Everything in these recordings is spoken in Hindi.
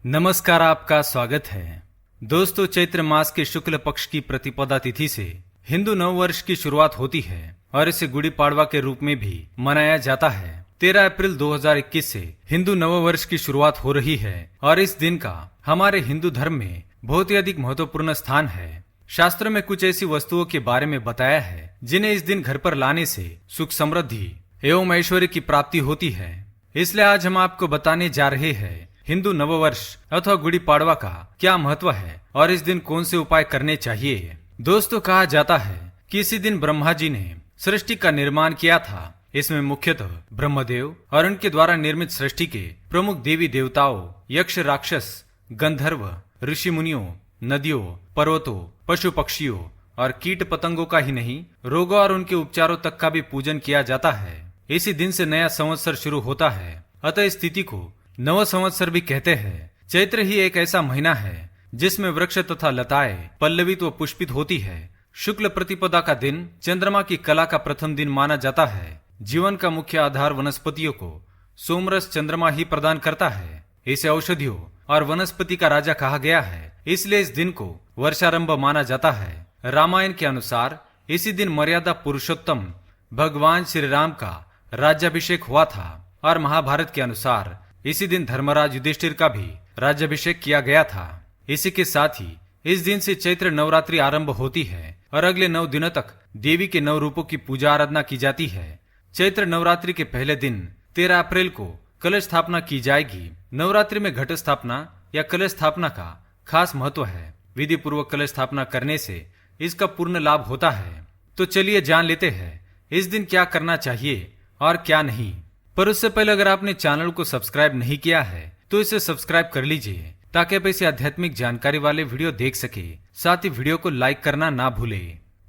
नमस्कार, आपका स्वागत है। दोस्तों, चैत्र मास के शुक्ल पक्ष की प्रतिपदा तिथि से हिंदू नव वर्ष की शुरुआत होती है और इसे गुड़ी पाड़वा के रूप में भी मनाया जाता है। 13 अप्रैल 2021 से हिंदू नव वर्ष की शुरुआत हो रही है और इस दिन का हमारे हिंदू धर्म में बहुत ही अधिक महत्वपूर्ण स्थान है। शास्त्र में कुछ ऐसी वस्तुओं के बारे में बताया है जिन्हें इस दिन घर पर लाने से सुख समृद्धि एवं ऐश्वर्य की प्राप्ति होती है। इसलिए आज हम आपको बताने जा रहे हैं हिंदू नववर्ष अथवा गुड़ी पाड़वा का क्या महत्व है और इस दिन कौन से उपाय करने चाहिए। दोस्तों, कहा जाता है कि इसी दिन ब्रह्मा जी ने सृष्टि का निर्माण किया था। इसमें मुख्यतः ब्रह्मदेव और उनके द्वारा निर्मित सृष्टि के प्रमुख देवी देवताओं, यक्ष, राक्षस, गंधर्व, ऋषि मुनियों, नदियों, पर्वतों, पशु पक्षियों और कीट पतंगों का ही नहीं, रोगों और उनके उपचारों तक का भी पूजन किया जाता है। इसी दिन से नया संवत्सर शुरू होता है, अतः इस तिथि को नव संवत्सर भी कहते हैं। चैत्र ही एक ऐसा महीना है जिसमें वृक्ष तथा लताएं पल्लवित व पुष्पित होती है। शुक्ल प्रतिपदा का दिन चंद्रमा की कला का प्रथम दिन माना जाता है। जीवन का मुख्य आधार वनस्पतियों को सोमरस चंद्रमा ही प्रदान करता है। इसे औषधियों और वनस्पति का राजा कहा गया है, इसलिए इस दिन को वर्षारंभ माना जाता है। रामायण के अनुसार इसी दिन मर्यादा पुरुषोत्तम भगवान श्री राम का राज्याभिषेक हुआ था और महाभारत के अनुसार इसी दिन धर्मराज युधिष्ठिर का भी राज्याभिषेक किया गया था। इसी के साथ ही इस दिन से चैत्र नवरात्रि आरंभ होती है और अगले 9 दिनों तक देवी के 9 रूपों की पूजा आराधना की जाती है। चैत्र नवरात्रि के पहले दिन 13 अप्रैल को कलश स्थापना की जाएगी। नवरात्रि में घट स्थापना या कलश स्थापना का खास महत्व है। विधि पूर्वक कलश स्थापना करने से इसका पूर्ण लाभ होता है। तो चलिए जान लेते हैं इस दिन क्या करना चाहिए और क्या नहीं। पर उससे पहले अगर आपने चैनल को सब्सक्राइब नहीं किया है तो इसे सब्सक्राइब कर लीजिए ताकि आप ऐसी आध्यात्मिक जानकारी वाले वीडियो देख सके। साथ ही वीडियो को लाइक करना ना भूले।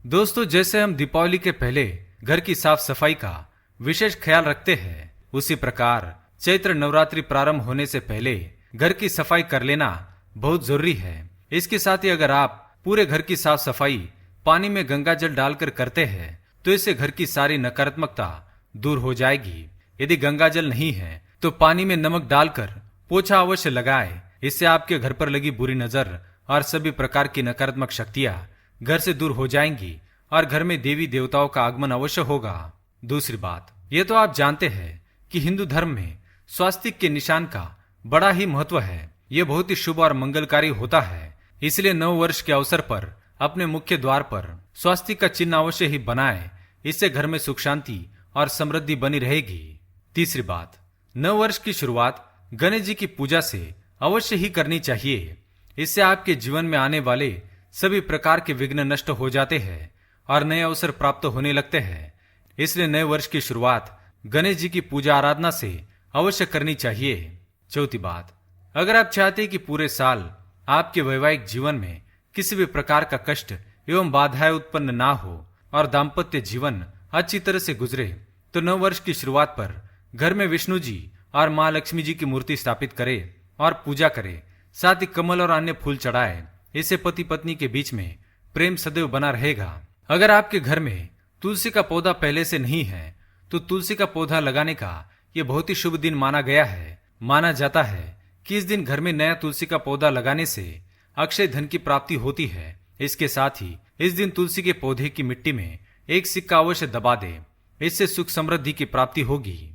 दोस्तों, जैसे हम दीपावली के पहले घर की साफ सफाई का विशेष ख्याल रखते हैं, उसी प्रकार चैत्र नवरात्रि प्रारंभ होने से पहले घर की सफाई कर लेना बहुत जरूरी है। इसके साथ ही अगर आप पूरे घर की साफ सफाई पानी में गंगा जल डालकर करते हैं तो इससे घर की सारी नकारात्मकता दूर हो जाएगी। यदि गंगा जल नहीं है तो पानी में नमक डालकर पोछा अवश्य लगाएं। इससे आपके घर पर लगी बुरी नजर और सभी प्रकार की नकारात्मक शक्तियां घर से दूर हो जाएंगी और घर में देवी देवताओं का आगमन अवश्य होगा। दूसरी बात, ये तो आप जानते हैं कि हिंदू धर्म में स्वास्तिक के निशान का बड़ा ही महत्व है। ये बहुत ही शुभ और मंगलकारी होता है। इसलिए नव वर्ष के अवसर पर अपने मुख्य द्वार पर स्वास्तिक का चिन्ह अवश्य ही बनाएं। इससे घर में सुख शांति और समृद्धि बनी रहेगी। तीसरी बात, नव वर्ष की शुरुआत गणेश जी की पूजा से अवश्य ही करनी चाहिए। इससे आपके जीवन में आने वाले सभी प्रकार के विघ्न नष्ट हो जाते हैं और नए अवसर प्राप्त होने लगते हैं। इसलिए नए वर्ष की शुरुआत गणेश जी की पूजा आराधना से अवश्य करनी चाहिए। चौथी बात, अगर आप चाहते हैं कि पूरे साल आपके वैवाहिक जीवन में किसी भी प्रकार का कष्ट एवं बाधाएं उत्पन्न ना हो और दाम्पत्य जीवन अच्छी तरह से गुजरे तो नव वर्ष की शुरुआत पर घर में विष्णु जी और माँ लक्ष्मी जी की मूर्ति स्थापित करें और पूजा करें। साथ ही कमल और अन्य फूल चढ़ाएं। इससे पति पत्नी के बीच में प्रेम सदैव बना रहेगा। अगर आपके घर में तुलसी का पौधा पहले से नहीं है तो तुलसी का पौधा लगाने का ये बहुत ही शुभ दिन माना गया है। माना जाता है कि इस दिन घर में नया तुलसी का पौधा लगाने से अक्षय धन की प्राप्ति होती है। इसके साथ ही इस दिन तुलसी के पौधे की मिट्टी में एक सिक्का अवश्य दबा दे। इससे सुख समृद्धि की प्राप्ति होगी।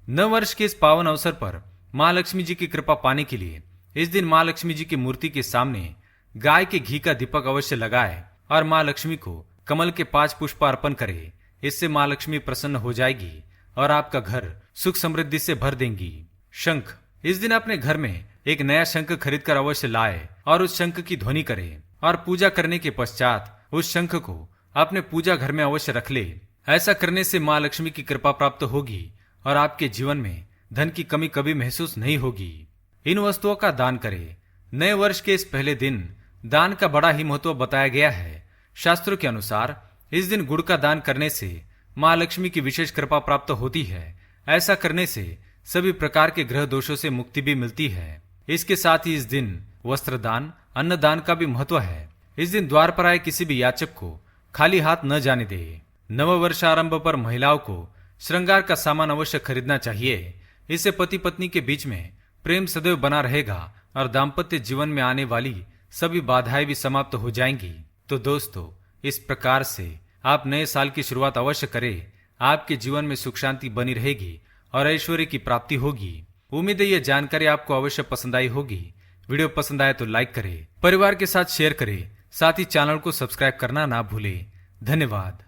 नव वर्ष के इस पावन अवसर पर माँ लक्ष्मी जी की कृपा पाने के लिए इस दिन माँ लक्ष्मी जी की मूर्ति के सामने गाय के घी का दीपक अवश्य लगाए और माँ लक्ष्मी को कमल के 5 पुष्प अर्पण करे। इससे माँ लक्ष्मी प्रसन्न हो जाएगी और आपका घर सुख समृद्धि से भर देंगी। शंख, इस दिन अपने घर में एक नया शंख खरीदकर अवश्य लाए और उस शंख की ध्वनि करे और पूजा करने के पश्चात उस शंख को अपने पूजा घर में अवश्य रख ले। ऐसा करने से माँ लक्ष्मी की कृपा प्राप्त होगी और आपके जीवन में धन की कमी कभी महसूस नहीं होगी। इन वस्तुओं का दान करें। नए वर्ष के इस पहले दिन दान का बड़ा ही महत्व बताया गया है। शास्त्रों के अनुसार इस दिन गुड़ का दान करने से माँ लक्ष्मी की विशेष कृपा प्राप्त होती है। ऐसा करने से सभी प्रकार के ग्रह दोषों से मुक्ति भी मिलती है। इसके साथ ही इस दिन वस्त्र दान, अन्न दान का भी महत्व है। इस दिन द्वार पर आए किसी भी याचक को खाली हाथ न जाने दे। नव वर्षारंभ पर महिलाओं को श्रृंगार का सामान अवश्य खरीदना चाहिए। इससे पति पत्नी के बीच में प्रेम सदैव बना रहेगा और दाम्पत्य जीवन में आने वाली सभी बाधाएं भी समाप्त हो जाएंगी। तो दोस्तों, इस प्रकार से आप नए साल की शुरुआत अवश्य करें। आपके जीवन में सुख शांति बनी रहेगी और ऐश्वर्य की प्राप्ति होगी। उम्मीद है यह जानकारी आपको अवश्य पसंद आई होगी। वीडियो पसंद आए तो लाइक करें, परिवार के साथ शेयर करें, साथ ही चैनल को सब्सक्राइब करना ना भूलें। धन्यवाद।